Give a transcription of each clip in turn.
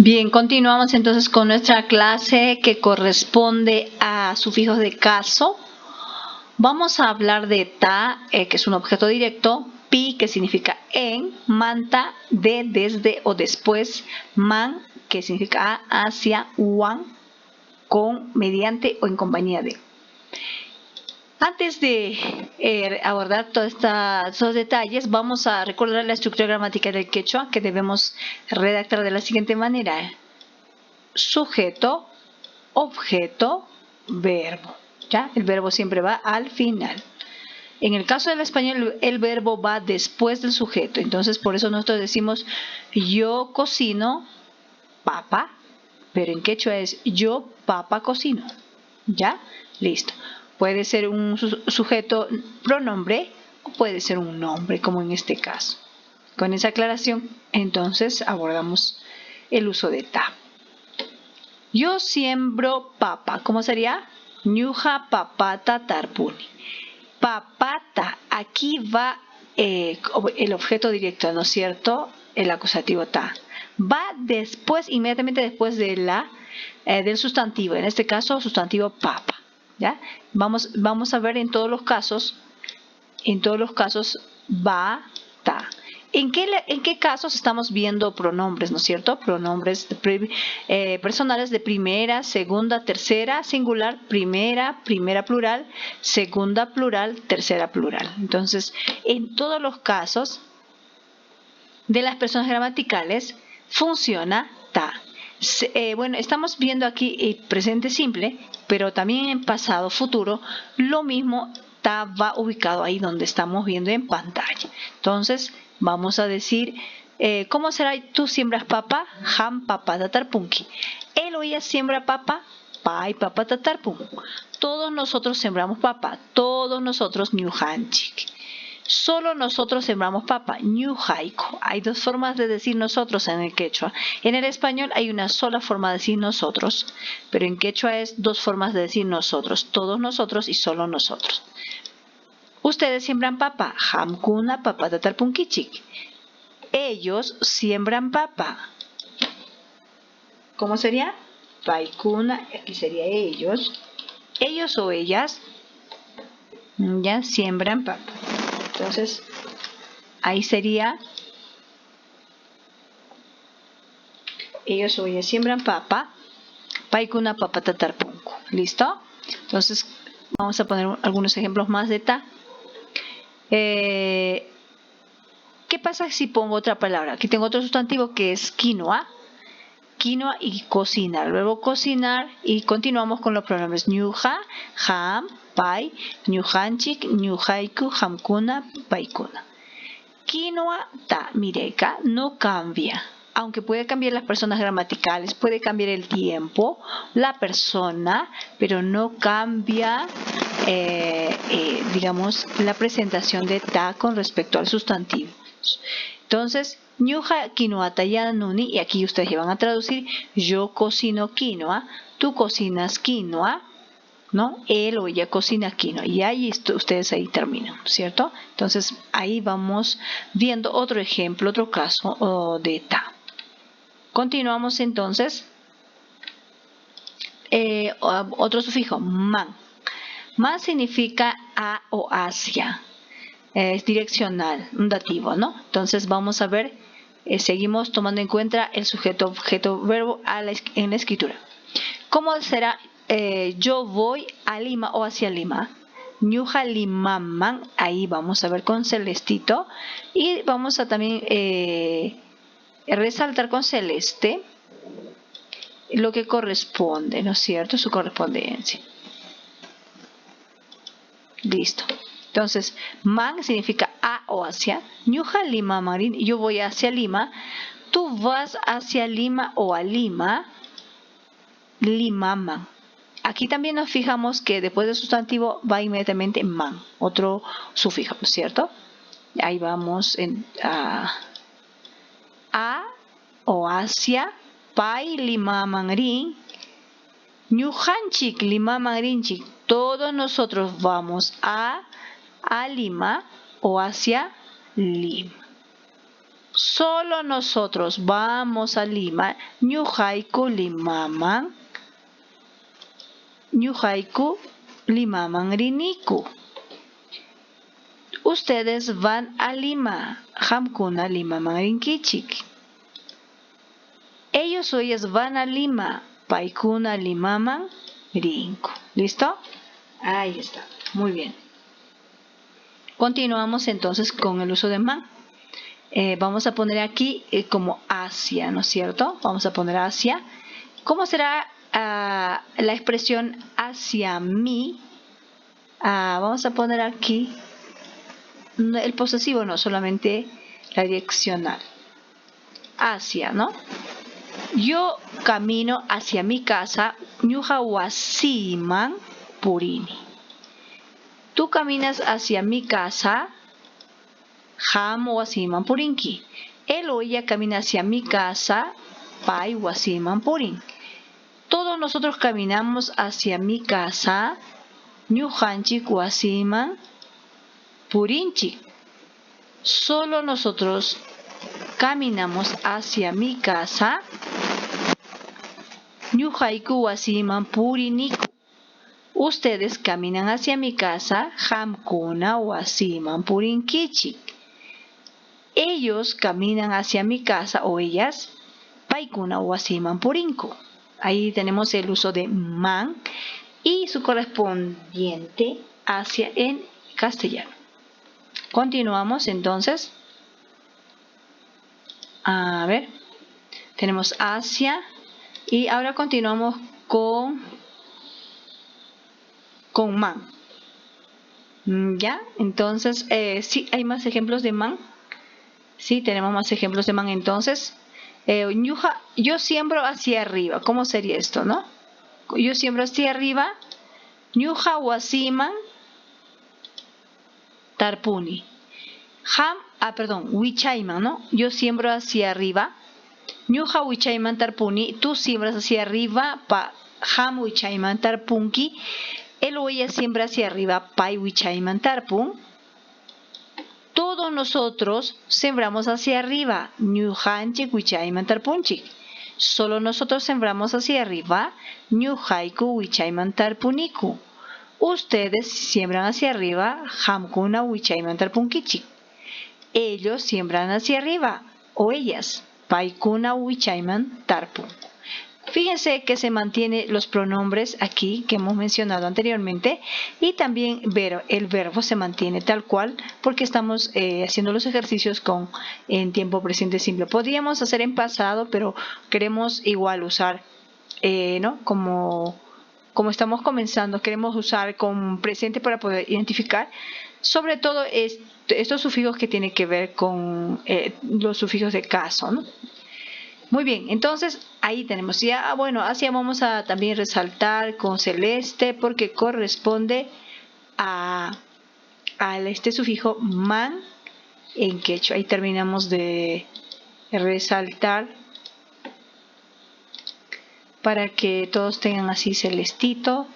Bien, continuamos entonces con nuestra clase que corresponde a sufijos de caso. Vamos a hablar de ta, que es un objeto directo, pi, que significa en, manta, de, desde o después, man, que significa a, hacia, wan, con, mediante o en compañía de. Antes de abordar todos estos detalles, vamos a recordar la estructura gramatical del quechua que debemos redactar de la siguiente manera. Sujeto, objeto, verbo. ¿Ya? El verbo siempre va al final. En el caso del español, el verbo va después del sujeto. Entonces, por eso nosotros decimos yo cocino papa, pero en quechua es yo papa cocino. ¿Ya? Listo. Puede ser un sujeto pronombre o puede ser un nombre, como en este caso. Con esa aclaración, entonces abordamos el uso de ta. Yo siembro papa. ¿Cómo sería? Ñuja papata tarpuni. Papata. Aquí va el objeto directo, ¿no es cierto? El acusativo ta. Va después, inmediatamente después de del sustantivo. En este caso, sustantivo papa. ¿Ya? Vamos a ver en todos los casos va, ta. ¿En qué casos estamos viendo pronombres, no es cierto? Pronombres personales de primera, segunda, tercera, singular, primera plural, segunda plural, tercera plural. Entonces, en todos los casos de las personas gramaticales funciona ta. Bueno, estamos viendo aquí presente simple, pero también en pasado, futuro, lo mismo ta va ubicado ahí donde estamos viendo en pantalla. Entonces, vamos a decir, ¿cómo será? ¿Tú siembras papa? Ham papa tatarpunki. Él o ella siembra papa, pai papa tatarpun. Todos nosotros sembramos papa, todos nosotros ñujanchik. Solo nosotros sembramos papa, ñujaiko. Hay dos formas de decir nosotros en el quechua. En el español hay una sola forma de decir nosotros, pero en quechua es dos formas de decir nosotros, todos nosotros y solo nosotros. Ustedes siembran papa, hamkuna papa tatarpunkichik. Ellos siembran papa. ¿Cómo sería? Paikuna, aquí sería ellos. Ellos o ellas ya siembran papa. Entonces, ahí sería ellos o ellas siembran papa, paikuna papa tatarpunku. ¿Listo? Entonces, vamos a poner algunos ejemplos más de ta. ¿Qué pasa si pongo otra palabra? Aquí tengo otro sustantivo que es quinoa. Quinoa y cocinar. Luego cocinar y continuamos con los pronombres ñuja, ham, pai, ñujanchik, ñujaiku, hamkuna, paikuna. Quinoa ta, mireca, no cambia. Aunque puede cambiar las personas gramaticales, puede cambiar el tiempo, la persona, pero no cambia, digamos, la presentación de ta con respecto al sustantivo. Entonces, ñuja quinoa tallada nuni, y aquí ustedes van a traducir, yo cocino quinoa, tú cocinas quinoa, ¿no? Él o ella cocina quinoa, y ahí ustedes ahí terminan, ¿cierto? Entonces, ahí vamos viendo otro ejemplo, otro caso de ta. Continuamos entonces. Otro sufijo, man. Man significa a o hacia. Es direccional, un dativo, ¿no? Entonces vamos a ver, seguimos tomando en cuenta el sujeto, objeto, verbo en la escritura. ¿Cómo será? Yo voy a Lima o hacia Lima. Ñuja limaman, ahí vamos a ver con celestito. Y vamos a también resaltar con celeste lo que corresponde, ¿no es cierto? Su correspondencia. Listo. Entonces, man significa a o hacia. Ñuja Lima Marín, yo voy hacia Lima. Tú vas hacia Lima o a Lima. Limaman. Aquí también nos fijamos que después del sustantivo va inmediatamente man, otro sufijo, ¿no es cierto? Ahí vamos a o hacia, pai limaman rin, ñujanchik limaman rinchik. Todos nosotros vamos a Lima o hacia Lima. Solo nosotros vamos a Lima. Ñuqayku Limaman. Ñuqayku Limaman riniku. Ustedes van a Lima. Qamkuna Limaman rinkichik. Ellos o ellas van a Lima. Paykuna Limaman rinku. ¿Listo? Ahí está. Muy bien. Continuamos entonces con el uso de man. Vamos a poner aquí como hacia, ¿no es cierto? Vamos a poner hacia. ¿Cómo será la expresión hacia mí? Vamos a poner aquí el posesivo, no solamente la direccional. Hacia, ¿no? Yo camino hacia mi casa. Ñuqa wasiman purini. Tú caminas hacia mi casa. Qam wasiman purinki. Él o ella camina hacia mi casa. Pay wasiman purin. Todos nosotros caminamos hacia mi casa. Ñuqanchik wasiman purinchik. Solo nosotros caminamos hacia mi casa. Ñuqayku wasiman puriniku. Ustedes caminan hacia mi casa. Qamkuna wasiman purinkichik. Ellos caminan hacia mi casa o ellas. Paykuna wasiman purinku. Ahí tenemos el uso de man y su correspondiente hacia en castellano. Continuamos entonces. A ver. Tenemos hacia y ahora continuamos con man. ¿Ya? Entonces, sí, hay más ejemplos de man. Sí, tenemos más ejemplos de man entonces. Yo siembro hacia arriba. ¿Cómo sería esto, no? Yo siembro hacia arriba. Ñuqa wasiman tarpuni. Wichayman, ¿no? Yo siembro hacia arriba. Ñuqa wichayman tarpuni. Tú siembras hacia arriba. Qam wichayman tarpunki. Él o ella siembra hacia arriba. Pay wichayman tarpun. Todos nosotros sembramos hacia arriba. Ñuqanchik wichayman tarpunchik. Solo nosotros sembramos hacia arriba. Ñuqayku wichayman tarpuniku. Ustedes siembran hacia arriba. Qamkuna wichayman tarpunkichik. Ellos siembran hacia arriba. O ellas. Paykuna wichayman tarpun. Fíjense que se mantienen los pronombres aquí que hemos mencionado anteriormente y también el verbo se mantiene tal cual porque estamos haciendo los ejercicios en tiempo presente simple. Podríamos hacer en pasado, pero queremos igual usar, ¿no? Como estamos comenzando, queremos usar con presente para poder identificar, sobre todo estos sufijos que tienen que ver con los sufijos de caso, ¿no? Muy bien, entonces ahí tenemos ya, bueno, hacia vamos a también resaltar con celeste porque corresponde a este sufijo man en quechua. Ahí terminamos de resaltar para que todos tengan así celestito,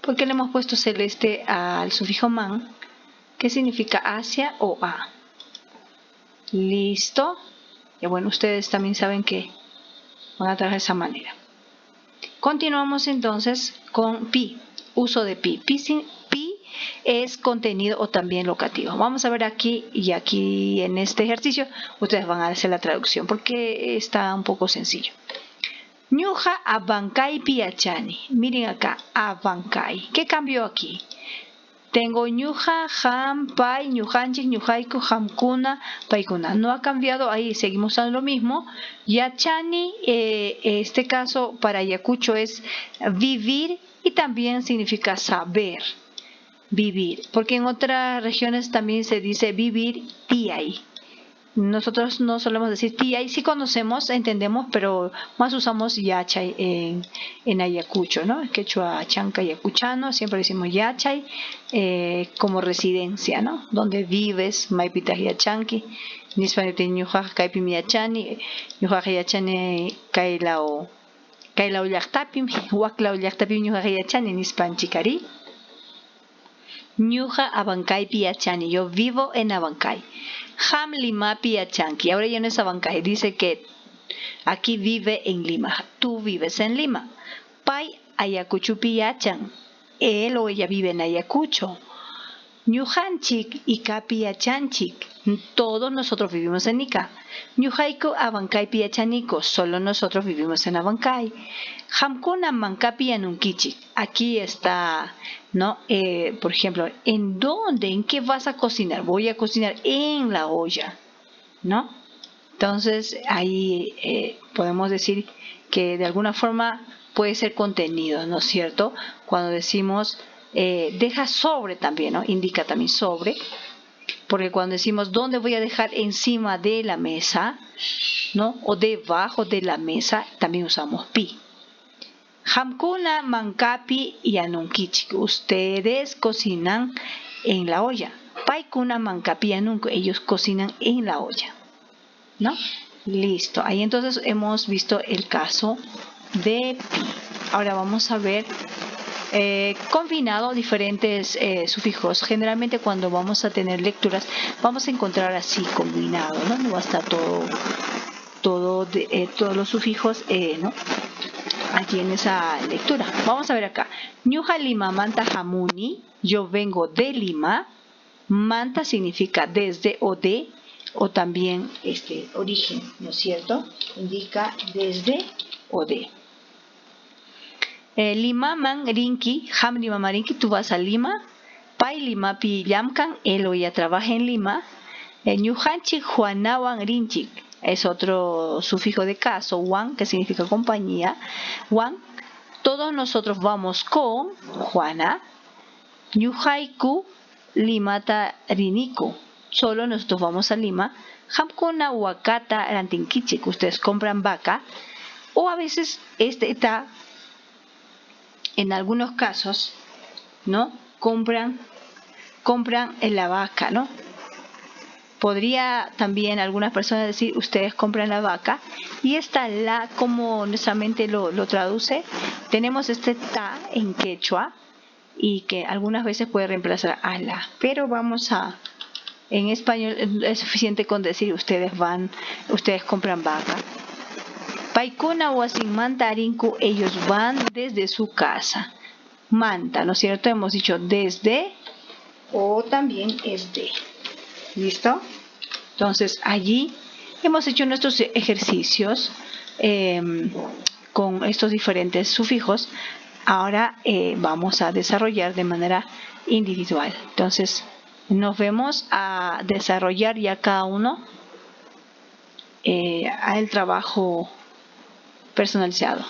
porque le hemos puesto celeste al sufijo man, que significa hacia o a. Listo. Y bueno, ustedes también saben que van a trabajar de esa manera. Continuamos entonces con pi, uso de pi. Pi es contenido o también locativo. Vamos a ver aquí y aquí en este ejercicio ustedes van a hacer la traducción porque está un poco sencillo. Ñuqa abankaypi yachani. Miren acá, abankay. ¿Qué cambió aquí? Tengo ñuqa, qam, pay, ñuqanchik, ñuqayku, qamkuna, paykuna. No ha cambiado, ahí seguimos usando lo mismo. Yachani, este caso para ayacucho es vivir y también significa saber, vivir. Porque en otras regiones también se dice vivir tiyay. Nosotros no solemos decir tiyay, sí conocemos, entendemos, pero más usamos yachay en ayacucho, ¿no? Quechua chanca ayacuchano, siempre decimos yachay como residencia, ¿no? Donde vives, maipitas yachanki, nispanete ñuqaqa kaypi yachani, ñuqaqa yachani kaylao llaqtapim, waklao llaqtapim ñuqaqa yachani nispanchikari. Ñuqa Abancaypi yachani, yo vivo en Abancay. Ham Limapi Achanki. Ahora ya no es Abancay. Dice que aquí vive en Lima. Tú vives en Lima. Pai Ayacuchupi Achan. Él o ella vive en Ayacucho. Ñujanchik y Capi Achanchik. Todos nosotros vivimos en Ica. Ñujaiko Abancay Piachanico. Solo nosotros vivimos en Abancay. Hamkuna Mancapi Anunkichik. Aquí está, ¿no? Por ejemplo, ¿en dónde? ¿En qué vas a cocinar? Voy a cocinar en la olla, ¿no? Entonces ahí podemos decir que de alguna forma puede ser contenido, ¿no es cierto? Cuando decimos deja sobre también, ¿no? Indica también sobre, porque cuando decimos dónde voy a dejar encima de la mesa, ¿no? O debajo de la mesa, también usamos pi. Hamkuna mankapi y anunkichik. Ustedes cocinan en la olla. Paikuna mankapi anunko. Ellos cocinan en la olla, ¿no? Listo. Ahí entonces hemos visto el caso de pi. Ahora vamos a ver combinado diferentes sufijos. Generalmente cuando vamos a tener lecturas vamos a encontrar así combinado, ¿no? No va a estar todos los sufijos, ¿no? Aquí en esa lectura. Vamos a ver acá. Ñuja Lima Manta Jamuni. Yo vengo de Lima. Manta significa desde o de, o también origen, ¿no es cierto? Indica desde o de. Lima man rinki, ham Lima marinki, tú vas a Lima. Pai Lima pi yamkan, él o ella trabaja en Lima. Ñujanchik Juanawan rinchik. Es otro sufijo de caso, wan, que significa compañía. Wan, todos nosotros vamos con Juana. Ñujaiku Limata Riniku. Solo nosotros vamos a Lima. Hamkuna Wakata Rantinkichik. Ustedes compran vaca. O a veces está, en algunos casos, ¿no? Compran en la vaca, ¿no? Podría también algunas personas decir, ustedes compran la vaca, y esta la, como nuestra mente lo traduce, tenemos este ta en quechua, y que algunas veces puede reemplazar a la, pero en español es suficiente con decir, ustedes compran vaca. Paikuna wasin manta arinku, ellos van desde su casa. Manta, ¿no es cierto? Hemos dicho desde, o también es de. ¿Listo? Entonces allí hemos hecho nuestros ejercicios con estos diferentes sufijos. Ahora vamos a desarrollar de manera individual. Entonces nos vemos a desarrollar ya cada uno el trabajo personalizado.